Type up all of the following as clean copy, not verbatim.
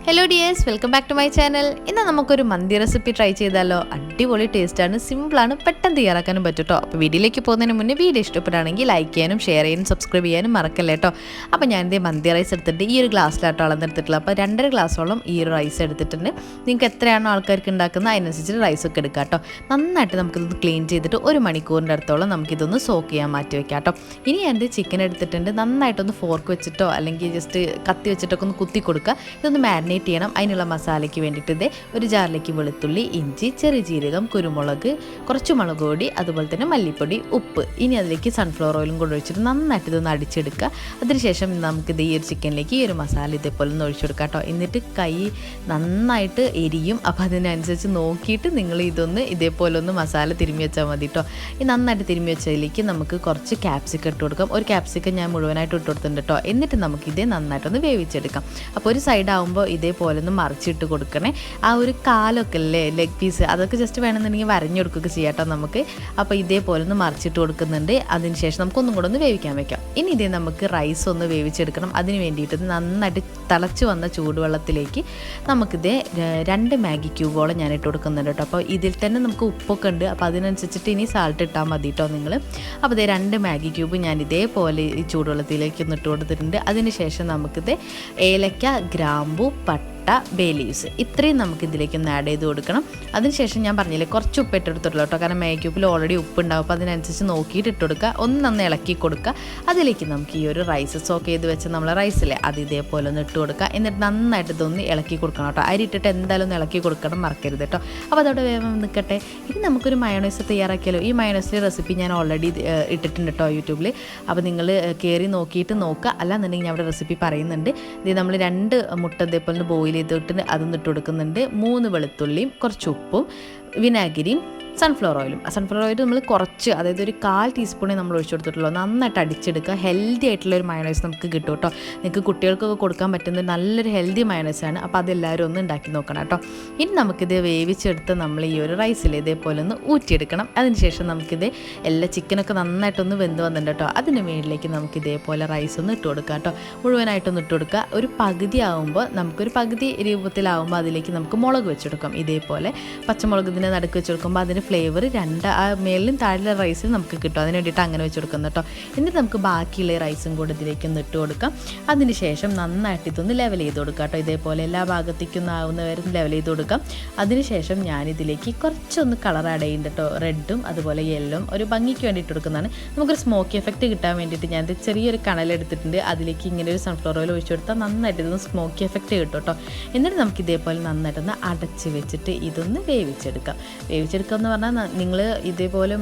Hello dears, welcome back to my channel. ഇന്ന് നമുക്കൊരു മന്തി recipe try ചെയ്താലോ? അടിപൊളി ടേസ്റ്റാണ്, സിമ്പിളാണ്, പെട്ടെന്ന് തയ്യാറാക്കാനും പറ്റും കേട്ടോ. അപ്പോൾ വീഡിയോയിലേക്ക് പോകുന്നതിന് മുന്നേ വീഡിയോ ഇഷ്ടപ്പെടുകയാണെങ്കിൽ ലൈക്ക് ചെയ്യാനും ഷെയർ ചെയ്യാനും സബ്സ്ക്രൈബ് ചെയ്യാനും മറക്കല്ലേ കേട്ടോ. അപ്പോൾ ഞാനിതേ മന്തി റൈസ് എടുത്തിട്ട് ഈ ഒരു ഗ്ലാസ്സിലാട്ടോ അളന്നെടുത്തിട്ടുള്ളത്. അപ്പോൾ 2.5 ഗ്ലാസോളം ഈ ഒരു റൈസ് എടുത്തിട്ടുണ്ട്. നിങ്ങൾക്ക് എത്രയാണോ ആൾക്കാർക്ക് ഉണ്ടാക്കുന്നത് അതിനനുസരിച്ച് റൈസൊക്കെ എടുക്കാം കേട്ടോ. നന്നായിട്ട് നമുക്കിതൊന്ന് ക്ലീൻ ചെയ്തിട്ട് 1 മണിക്കൂറിൻ്റെ അടുത്തോളം നമുക്കിതൊന്ന് സോക്ക് ചെയ്യാൻ മാറ്റി വെക്കാം കേട്ടോ. ഇനി എൻ്റെ ചിക്കൻ എടുത്തിട്ടുണ്ട്. നന്നായിട്ടൊന്ന് ഫോർക്ക് വെച്ചിട്ടോ അല്ലെങ്കിൽ ജസ്റ്റ് കത്തി വെച്ചിട്ടൊക്കെ ഒന്ന് കുത്തി കൊടുക്കുക. ഇതൊന്ന് മാരിനേറ്റ് ചെയ്യണം. അതിനുള്ള മസാലയ്ക്ക് വേണ്ടിയിട്ട് ഇതേ ഒരു ജാറിലേക്ക് വെളുത്തുള്ളി, ഇഞ്ചി, ചെറിയ ജീരകം, കുരുമുളക്, കുറച്ച് മുളക് പൊടി, അതുപോലെ തന്നെ മല്ലിപ്പൊടി, ഉപ്പ്. ഇനി അതിലേക്ക് സൺഫ്ലവർ ഓയിലും കൂടെ ഒഴിച്ചിട്ട് നന്നായിട്ട് ഇതൊന്ന് അടിച്ചെടുക്കുക. അതിനുശേഷം നമുക്കിത് ഈ ഒരു ചിക്കനിലേക്ക് ഈ ഒരു മസാല ഇതേപോലെ ഒന്ന് ഒഴിച്ചെടുക്കാം കേട്ടോ. എന്നിട്ട് കൈ നന്നായിട്ട് എരിയും. അപ്പോൾ അതിനനുസരിച്ച് നോക്കിയിട്ട് നിങ്ങൾ ഇതൊന്ന് ഇതേപോലെ ഒന്ന് മസാല തിരുമ്മി വെച്ചാൽ മതി കേട്ടോ. ഈ നന്നായിട്ട് തിരുമ്മി വെച്ചതിലേക്ക് നമുക്ക് കുറച്ച് ക്യാപ്സിക്കം ഇട്ട് കൊടുക്കാം. ഒരു ക്യാപ്സിക്കം ഞാൻ മുഴുവനായിട്ട് ഇട്ട് കൊടുത്തിട്ടുണ്ട് കേട്ടോ. എന്നിട്ട് നമുക്കിതേ നന്നായിട്ടൊന്ന് വേവിച്ചെടുക്കാം. അപ്പോൾ ഒരു സൈഡ് ആകുമ്പോൾ ഇതേപോലെ ഒന്ന് മറിച്ചിട്ട് കൊടുക്കണേ. ആ ഒരു കാലൊക്കെ അല്ലേ ലെഗ് പീസ്, അതൊക്കെ ജസ്റ്റ് വേണമെന്നുണ്ടെങ്കിൽ വരഞ്ഞു കൊടുക്കുകയൊക്കെ ചെയ്യാം കേട്ടോ നമുക്ക്. അപ്പോൾ ഇതേപോലെ ഒന്ന് മറിച്ചിട്ട് കൊടുക്കുന്നുണ്ട്. അതിനുശേഷം നമുക്കൊന്നും കൂടെ ഒന്ന് വേവിക്കാൻ വെക്കാം. ഇനി ഇതേ നമുക്ക് റൈസ് ഒന്ന് വേവിച്ചെടുക്കണം. അതിന് വേണ്ടിയിട്ട് നന്നായിട്ട് തിളച്ച് വന്ന ചൂടുവെള്ളത്തിലേക്ക് നമുക്കിതേ 2 മാഗി ക്യൂബോളം ഞാൻ ഇട്ട് കൊടുക്കുന്നുണ്ട് കേട്ടോ. അപ്പോൾ ഇതിൽ തന്നെ നമുക്ക് ഉപ്പൊക്കെ ഉണ്ട്. അപ്പോൾ അതിനനുസരിച്ചിട്ട് ഇനി സാൾട്ട് ഇട്ടാൽ മതി കേട്ടോ നിങ്ങൾ. അപ്പോൾ ഇതേ 2 മാഗി ക്യൂബ് ഞാൻ ഇതേപോലെ ഈ ചൂടുവെള്ളത്തിലേക്ക് ഒന്ന് ഇട്ട് കൊടുത്തിട്ടുണ്ട്. അതിനുശേഷം നമുക്കിത് ഏലക്ക, ഗ്രാമ്പു, പട്ട, ബേ ലീവ്സ്, ഇത്രയും നമുക്ക് ഇതിലേക്കൊന്ന് ആഡ് ചെയ്ത് കൊടുക്കണം. അതിനുശേഷം ഞാൻ പറഞ്ഞില്ലേ കുറച്ച് ഉപ്പ് ഇട്ടെടുത്തിട്ടുള്ളൂ കേട്ടോ. കാരണം മാഗി ക്യൂബിൽ ഓൾറെഡി ഉപ്പ് ഉണ്ടാവും. അപ്പോൾ അതിനനുസരിച്ച് നോക്കിയിട്ട് ഇട്ട് കൊടുക്കുക. ഒന്ന് ഇളക്കി കൊടുക്കുക. അതിലേക്ക് നമുക്ക് ഈ ഒരു റൈസ് സോക്ക് ചെയ്ത് വെച്ച് നമ്മൾ റൈസില്ലേ അത് ഇതേപോലെ ഒന്ന് ഇട്ട് കൊടുക്കുക. എന്നിട്ട് നന്നായിട്ട് ഇതൊന്ന് ഇളക്കി കൊടുക്കണം കേട്ടോ. അരി ഇട്ടിട്ട് എന്തായാലും ഒന്ന് ഇളക്കി കൊടുക്കണം, മറക്കരുത് കേട്ടോ. അപ്പോൾ അതോടെ വേഗം നിൽക്കട്ടെ. ഇനി നമുക്കൊരു മയോണൈസ് തയ്യാറാക്കിയാലോ. ഈ മയോണൈസിൻ്റെ റെസിപ്പി ഞാൻ ഓൾറെഡി ഇട്ടിട്ടുണ്ട് കേട്ടോ യൂട്യൂബിൽ. അപ്പോൾ നിങ്ങൾ കയറി നോക്കിയിട്ട് നോക്കുക. അല്ലാന്നുണ്ടെങ്കിൽ ഞാൻ അവിടെ റെസിപ്പി പറയുന്നുണ്ട്. ഇത് നമ്മൾ 2 മുട്ട ഇതേപോലെ ബോയിൽ ചെയ്തിട്ട് അതൊന്ന് ഇട്ട് കൊടുക്കുന്നുണ്ട്. 3 വെളുത്തുള്ളിയും കുറച്ച് ഉപ്പും വിനാഗിരിയും സൺഫ്ലവർ ഓയിൽ നമ്മൾ കുറച്ച്, അതായത് ഒരു 1/4 ടീസ്പൂണേ നമ്മൾ ഒഴിച്ചു കൊടുത്തിട്ടുള്ളൂ. നന്നായിട്ട് അടിച്ചെടുക്കുക. ഹെൽത്തി ആയിട്ടുള്ള ഒരു മയോണൈസ് നമുക്ക് കിട്ടും കേട്ടോ. നിങ്ങൾക്ക് കുട്ടികൾക്കൊക്കെ കൊടുക്കാൻ പറ്റുന്ന നല്ലൊരു ഹെൽത്തി മയോണൈസാണ്. അപ്പോൾ അതെല്ലാവരും ഒന്ന് ഉണ്ടാക്കി നോക്കണം കേട്ടോ. ഇനി നമുക്കിത് വേവിച്ചെടുത്ത് നമ്മൾ ഈ ഒരു റൈസിൽ ഇതേപോലെ ഒന്ന് ഊറ്റിയെടുക്കണം. അതിനുശേഷം നമുക്കിത് എല്ലാ ചിക്കനൊക്കെ നന്നായിട്ടൊന്ന് വെന്ത് വന്നിട്ടുണ്ട് കേട്ടോ. അതിന് മുകളിലേക്ക് നമുക്ക് ഇതേപോലെ റൈസ് ഒന്ന് ഇട്ട് കൊടുക്കുക കേട്ടോ. മുഴുവനായിട്ടൊന്ന് ഇട്ട് കൊടുക്കുക. ഒരു പകുതി ആകുമ്പോൾ നമുക്കൊരു പകുതി രൂപത്തിലാവുമ്പോൾ അതിലേക്ക് നമുക്ക് മുളക് വെച്ചെടുക്കാം. ഇതേപോലെ പച്ചമുളക് ഇതിനെ നടുക്ക് വെച്ച് കൊടുക്കുമ്പോൾ അതിന് ഫ്ലേവർ മേലിലും താഴെ റൈസിൽ നമുക്ക് കിട്ടും. അതിന് വേണ്ടിയിട്ട് അങ്ങനെ വെച്ച് കൊടുക്കുന്നത് കേട്ടോ. എന്നിട്ട് നമുക്ക് ബാക്കിയുള്ള റൈസും കൂടെ ഇതിലേക്ക് ഒന്ന് ഇട്ട് കൊടുക്കാം. അതിന് ശേഷം നന്നായിട്ട് ഇതൊന്ന് ലെവൽ ചെയ്ത് കൊടുക്കാം കേട്ടോ. ഇതേപോലെ എല്ലാ ഭാഗത്തേക്കും ആവുന്നവരും ലെവൽ ചെയ്ത് കൊടുക്കാം. അതിനുശേഷം ഞാനിതിലേക്ക് കുറച്ചൊന്ന് കളർ ആഡ് ചെയ്യുന്നുണ്ട് കേട്ടോ. റെഡും അതുപോലെ യെല്ലോയും ഒരു ഭംഗിക്ക് വേണ്ടിയിട്ട് കൊടുക്കുന്നതാണ്. നമുക്കൊരു സ്മോക്കി എഫക്റ്റ് കിട്ടാൻ വേണ്ടിയിട്ട് ഞാനിത് ചെറിയൊരു കണലെടുത്തിട്ടുണ്ട്. അതിലേക്ക് ഇങ്ങനെ ഒരു സൺഫ്ലവർ ഓയിൽ ഒഴിച്ചു കൊടുത്താൽ നന്നായിട്ട് ഇതൊന്ന് സ്മോക്കി എഫക്റ്റ് കിട്ടും കേട്ടോ. എന്നിട്ട് നമുക്ക് ഇതേപോലെ നന്നായിട്ടൊന്ന് അടച്ച് വെച്ചിട്ട് ഇതൊന്ന് വേവിച്ചെടുക്കാം എന്ന് പറഞ്ഞാൽ നിങ്ങൾ ഇതേപോലെ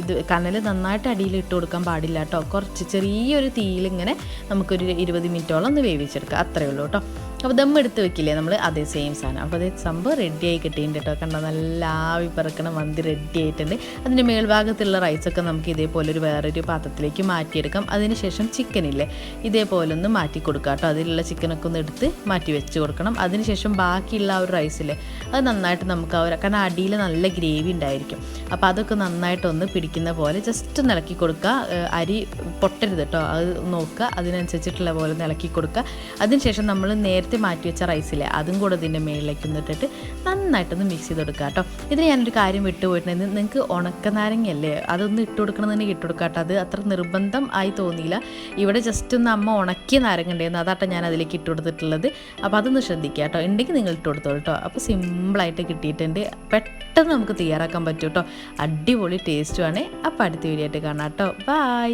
ഇത് കനൽ നന്നായിട്ട് അടിയിൽ ഇട്ട് കൊടുക്കാൻ പാടില്ല കേട്ടോ. കുറച്ച് ചെറിയൊരു തീയിലിങ്ങനെ നമുക്കൊരു 20 മിനിറ്റോളം ഒന്ന് വേവിച്ചെടുക്കാം. അത്രയേ ഉള്ളൂ കേട്ടോ. അപ്പോൾ ദം എടുത്ത് വെക്കില്ലേ നമ്മൾ, അതേ സെയിം സാധനം. അപ്പോൾ അതേ സംഭവം റെഡിയായി കിട്ടിയിട്ടുണ്ട് കേട്ടോ. കണ്ടോ, നല്ല ആവി പറക്കണ മന്തി റെഡി ആയിട്ടുണ്ട്. അതിൻ്റെ മേൽഭാഗത്തുള്ള റൈസൊക്കെ നമുക്ക് ഇതേപോലെ വേറൊരു പാത്രത്തിലേക്ക് മാറ്റിയെടുക്കാം. അതിനുശേഷം ചിക്കനില്ലേ ഇതേപോലെ ഒന്ന് മാറ്റി കൊടുക്കാം കേട്ടോ. അതിലുള്ള ചിക്കനൊക്കെ ഒന്ന് എടുത്ത് മാറ്റി വെച്ച് കൊടുക്കണം. അതിനുശേഷം ബാക്കിയുള്ള ആ ഒരു റൈസില്ലേ അത് നന്നായിട്ട് നമുക്ക് കാരണം അടിയിൽ നല്ല ഗ്രേവി ഉണ്ടായിരിക്കും. അപ്പോൾ അതൊക്കെ നന്നായിട്ടൊന്ന് പിടിക്കുന്ന പോലെ ജസ്റ്റ് ഒന്ന് ഇളക്കി കൊടുക്കുക. അരി പൊട്ടരുത് കേട്ടോ, അത് നോക്കുക. അതിനനുസരിച്ചിട്ടുള്ള പോലെ ഒന്ന് ഇളക്കി കൊടുക്കുക. അതിനുശേഷം നമ്മൾ നേരത്തെ മാറ്റി വെച്ച റൈസില്ലേ അതും കൂടെ ഇതിൻ്റെ മേളിലേക്ക് ഇട്ടിട്ട് നന്നായിട്ടൊന്ന് മിക്സ് ചെയ്ത് കൊടുക്കുക കേട്ടോ. ഇതിൽ ഞാനൊരു കാര്യം വിട്ടുപോയിട്ടുണ്ടെങ്കിൽ നിങ്ങൾക്ക് ഉണക്കനാരങ്ങയല്ലേ അതൊന്ന് ഇട്ട് കൊടുക്കണമെന്നുണ്ടെങ്കിൽ ഇട്ട് കൊടുക്കുക കേട്ടോ. അത് അത്ര നിർബന്ധം ആയി തോന്നിയില്ല. ഇവിടെ ജസ്റ്റ് ഒന്ന് അമ്മ ഉണക്കിയ നാരങ്ങ ഉണ്ടായിരുന്നു, അതാട്ടോ ഞാൻ അതിലേക്ക് ഇട്ട് കൊടുത്തിട്ടുള്ളത്. അപ്പോൾ അതൊന്ന് ശ്രദ്ധിക്കുക കേട്ടോ. ഉണ്ടെങ്കിൽ നിങ്ങൾ ഇട്ട് കൊടുത്തോളൂ കേട്ടോ. അപ്പോൾ സിമ്പിളായിട്ട് കിട്ടിയിട്ടുണ്ട്. പെട്ടെന്ന് നമുക്ക് തയ്യാറാക്കാൻ പറ്റും കേട്ടോ. അടിപൊളി ടേസ്റ്റുമാണ്. അപ്പോൾ അടുത്ത വീഡിയോ ആയിട്ട് കാണാം കേട്ടോ. ബൈ.